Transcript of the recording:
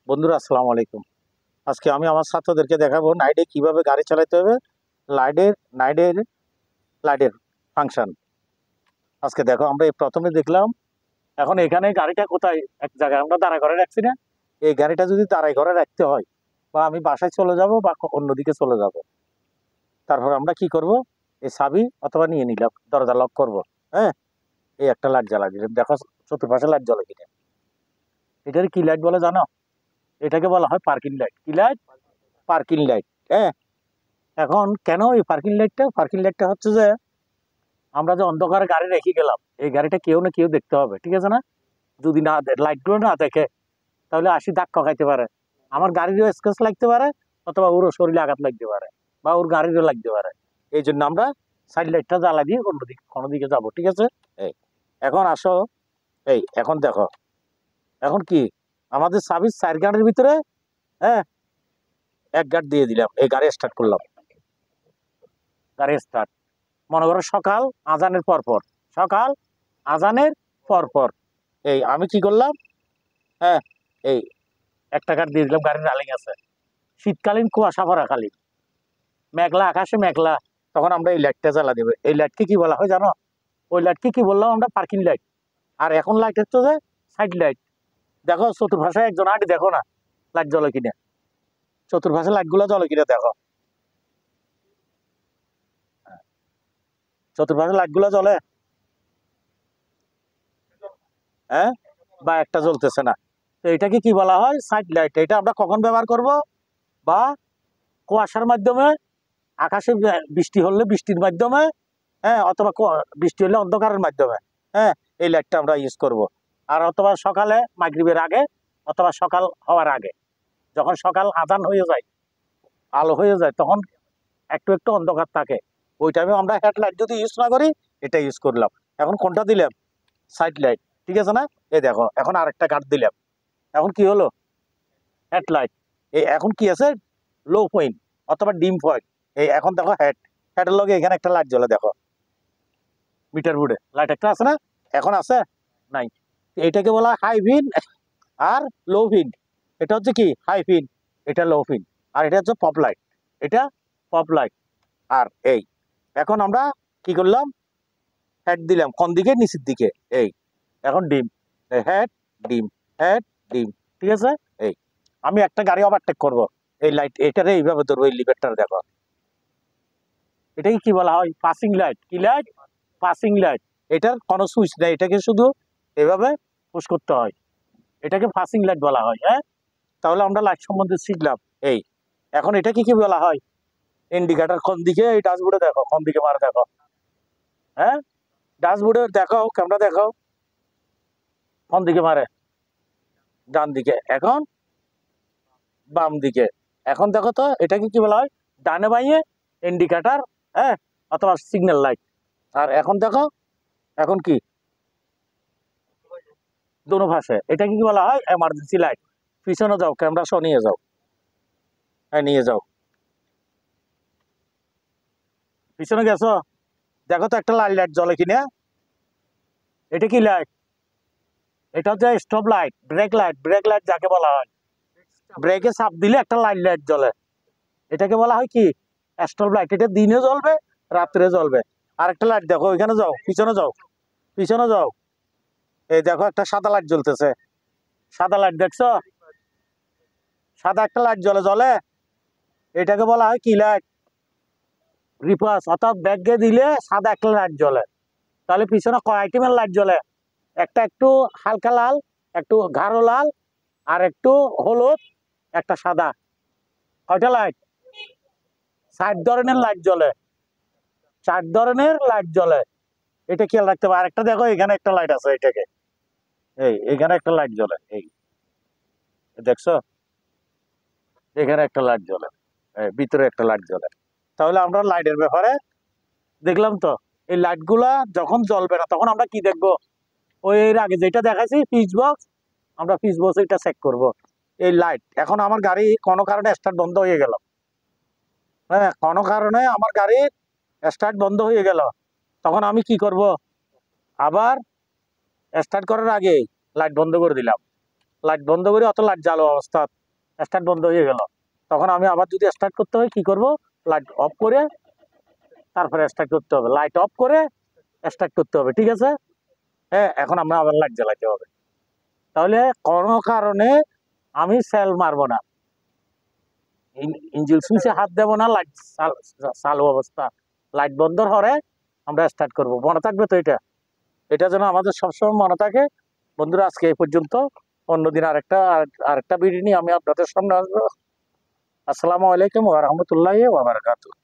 বন্ধুরা আসসালামু আলাইকুম। আজকে আমি আমার ছাত্রদেরকে দেখাবো নাইটে কিভাবে গাড়ি চালাতে হবে। লাইটের নাইটের লাইটের ফাংশন। আজকে দেখো আমরা এই প্রথমে দেখলাম। এখন এখানে গাড়িটা কোথায় এক জায়গায় আমরা দাঁড়া করে রাখছি না। এই গাড়িটা যদি দাঁড়াই করে রাখতে হয় বা আমি বাসায় চলে যাব বা অন্যদিকে চলে যাব, তারপর আমরা কি করব, এই চাবি অথবা নিয়ে নিলাম, দরজা লক করব। হ্যাঁ, এই একটা লাইট জ্বালা দিলাম, দেখো চতুর্পাশে লাইট জ্বলে কিনা। এটার কি লাইট বলে জানো? এটাকে বলা হয় পার্কিং লাইট। কি লাইট? Parking light. হ্যাঁ, এখন কেন এই পার্কিং লাইটটা হচ্ছে যে আমরা যে অন্ধকারে গাড়ি রেখে গেলাম, এই গাড়িটা কেউ না কেউ দেখতে হবে, ঠিক আছে না? যদি না লাইটগুলো না দেখে তাহলে আসি ধাক্কা খাইতে পারে, আমার গাড়িরও স্ক্র্যাচ লাগতে পারে, অথবা ওরও শরীরে আঘাত লাগতে পারে, বা ওর গাড়িরও লাগতে পারে। এই জন্য আমরা সাইড লাইটটা জ্বালা দিয়ে অন্যদিকে কোনো দিকে যাবো, ঠিক আছে? এই এখন আসো, এই এখন দেখো, এখন কি আমাদের সার্ভিস 4 গাড়ির ভিতরে, হ্যাঁ, 1 গাড়ি দিয়ে দিলাম, এই গাড়ি স্টার্ট করলাম। গাড়ি স্টার্ট, মনে করো সকাল আজানের পরপর, সকাল আজানের পরপর এই আমি কি করলাম, হ্যাঁ, এই একটা কাঠ দিয়ে দিলাম। গাড়ির রালিং আছে, শীতকালীন কুয়াশা ভরা খালি, মেঘলা আকাশে মেঘলা, তখন আমরা এই লাইটটা জ্বালা দেবো। এই লাইটকে কি বলা হয় জানো? ওই লাইটকে কি বললাম আমরা? Parking light. আর এখন লাইট হচ্ছে যে সাইড লাইট। দেখো চতুর্পাশে একজন আগে দেখো না লাইট জ্বলে কিনা, চতুর্পাশে লাইটগুলো জ্বলে কিনা দেখো, চতুর্পাশে লাইটগুলো জ্বলে, হ্যাঁ, বা একটা জ্বলতেছে না। তো এটাকে কি বলা হয়? Side light. এটা আমরা কখন ব্যবহার করব? বা কুয়াশার মাধ্যমে, আকাশে বৃষ্টি হলে বৃষ্টির মাধ্যমে, হ্যাঁ, অথবা বৃষ্টি হলে অন্ধকারের মাধ্যমে, হ্যাঁ, এই লাইটটা আমরা ইউজ করব। আর অথবা সকালে মাগরিবের আগে, অথবা সকাল হওয়ার আগে, যখন সকাল আজান হয়ে যায়, আলো হয়ে যায়, তখন একটু একটু অন্ধকার থাকে, ওই টাইমে আমরা হেডলাইট যদি ইউজ না করি, এটা ইউজ করলাম। এখন কোনটা দিলাম? সাইড লাইট, ঠিক আছে না? এই দেখো এখন আরেকটা কাঠ দিলাম, এখন কি হলো? হেডলাইট। এই এখন কি আছে? লো পয়েন্ট অথবা ডিম পয়েন্ট। এই এখন দেখো হেডের লগে এখানে একটা লাইট জ্বলে, দেখো মিটার বোর্ডে লাইট একটা আছে না? এখন আছে? নাই। এইটাকে বলা হাই পিন আর লো পিন। এটা হচ্ছে কি হাই পিন, এটা লো পিন, আর এটা হচ্ছে পপ লাইট, এটা পপ লাইট। আর এই এখন আমরা কি করলাম? হেড দিলাম কোন দিকে? নিচের দিকে। এই এখন ডিম, হেড ডিম, হেড ডিম, ঠিক আছে? এই আমি একটা গাড়ি ওভারটেক করব, এই লাইট এটারে এইভাবে ধরবো, এই লিভারটা দেখো, এটাকে কি বলা হয়? Passing light. কি লাইট? Passing light. এটার কোনো সুইচ নেই, এটাকে শুধু এভাবে পুশ করতে হয়, এটাকে পাসিং লাইট বলা হয়। হ্যাঁ, তাহলে আমরা লাইট সম্বন্ধে শিখলাম। এই এখন এটাকে কি বলা হয়? ইন্ডিকেটর কোন দিকে? এই ড্যাশবোর্ডে দেখো কোন দিকে মারে, দেখো, হ্যাঁ, ড্যাশবোর্ডে দেখাও, ক্যামেরা দেখাও কোন দিকে মারে? ডান দিকে। এখন বাম দিকে। এখন দেখো তো এটাকে কি বলা হয়? ডানে বাইয়ে ইন্ডিকেটর, হ্যাঁ, অথবা সিগন্যাল লাইট। আর এখন দেখো, এখন কি দোনো ভাষে, এটাকে কি বলা হয়? Emergency light. পিছনে যাও, ক্যামেরা সহ নিয়ে যাও, হ্যাঁ নিয়ে যাও, পিছনে গেছো, দেখো তো একটা লাল লাইট জ্বলে কিনা। এটা কি লাইট? এটা হচ্ছে stop light, break light. Break light যাকে বলা হয়, ব্রেকে চাপ দিলে একটা লাইট লাইট জ্বলে, এটাকে বলা হয় কি? Stop light. এটা দিনে জ্বলবে, রাত্রে জ্বলবে। আরেকটা লাইট দেখো, ওইখানে যাও, পিছনে যাও, পিছনে যাও, এই দেখো একটা সাদা লাইট জ্বলতেছে, সাদা লাইট দেখছো? সাদা একটা লাইট জ্বলে জ্বলে, এটাকে বলা হয় কি লাইট? রিপাস। অর্থাৎ ব্যাগে দিলে সাদা একটা লাইট জ্বলে। তাহলে পিছনে কয় আইটেমের লাইট জ্বলে? একটা একটু হালকা লাল, একটু গাঢ় লাল, আর একটু হলুদ, একটা সাদা। কয়টা লাইট? 4 ধরনের লাইট জ্বলে, 4 ধরনের লাইট জ্বলে। এটা খেয়াল রাখতে হবে। আরেকটা দেখো, এখানে একটা লাইট আছে, এটাকে এইখানে একটা লাইট জ্বলে, এই দেখছো, এখানে একটা লাইট জ্বলে, ভিতরে একটা লাইট জ্বলে। তাহলে আমরা লাইটের ব্যাপারে দেখলাম তো। এই লাইটগুলা যখন জ্বলবে না, তখন আমরা কি দেখবো? ওই এর আগে যেটা দেখাইছি ফিউজ বক্স, আমরা ফিউজ বক্স এটা চেক করব। এই লাইট, এখন আমার গাড়ি কোনো কারণে স্টার্ট বন্ধ হয়ে গেল, হ্যাঁ, কোনো কারণে আমার গাড়ি স্টার্ট বন্ধ হয়ে গেল, তখন আমি কি করব? আবার স্টার্ট করার আগে লাইট বন্ধ করে দিলাম, লাইট বন্ধ করে অত লাইট জ্বালো অবস্থা স্টার্ট বন্ধ হয়ে গেল, তখন আমি আবার যদি স্টার্ট করতে হয় কি করব, লাইট অফ করে তারপরে স্টার্ট করতে হবে, লাইট অফ করে স্টার্ট করতে হবে, ঠিক আছে। হ্যাঁ, এখন আমরা আবার লাইট জ্বালাতে হবে। তাহলে কোনো কারণে আমি সেল মারবো না, ইঞ্জিন সুইচে হাত দেবো না, লাইট চালু অবস্থা, লাইট বন্ধ হরে আমরা স্টার্ট করব। মনে থাকবে তো এটা, এটা যেন আমাদের সবসময় মনে থাকে। বন্ধুরা, আজকে এই পর্যন্ত, অন্যদিন আরেকটা ভিডিও নিয়ে আমি আপনাদের সামনে আসবো। আসসালামু আলাইকুম ওয়া রাহমাতুল্লাহি ওয়া বারাকাতুহু।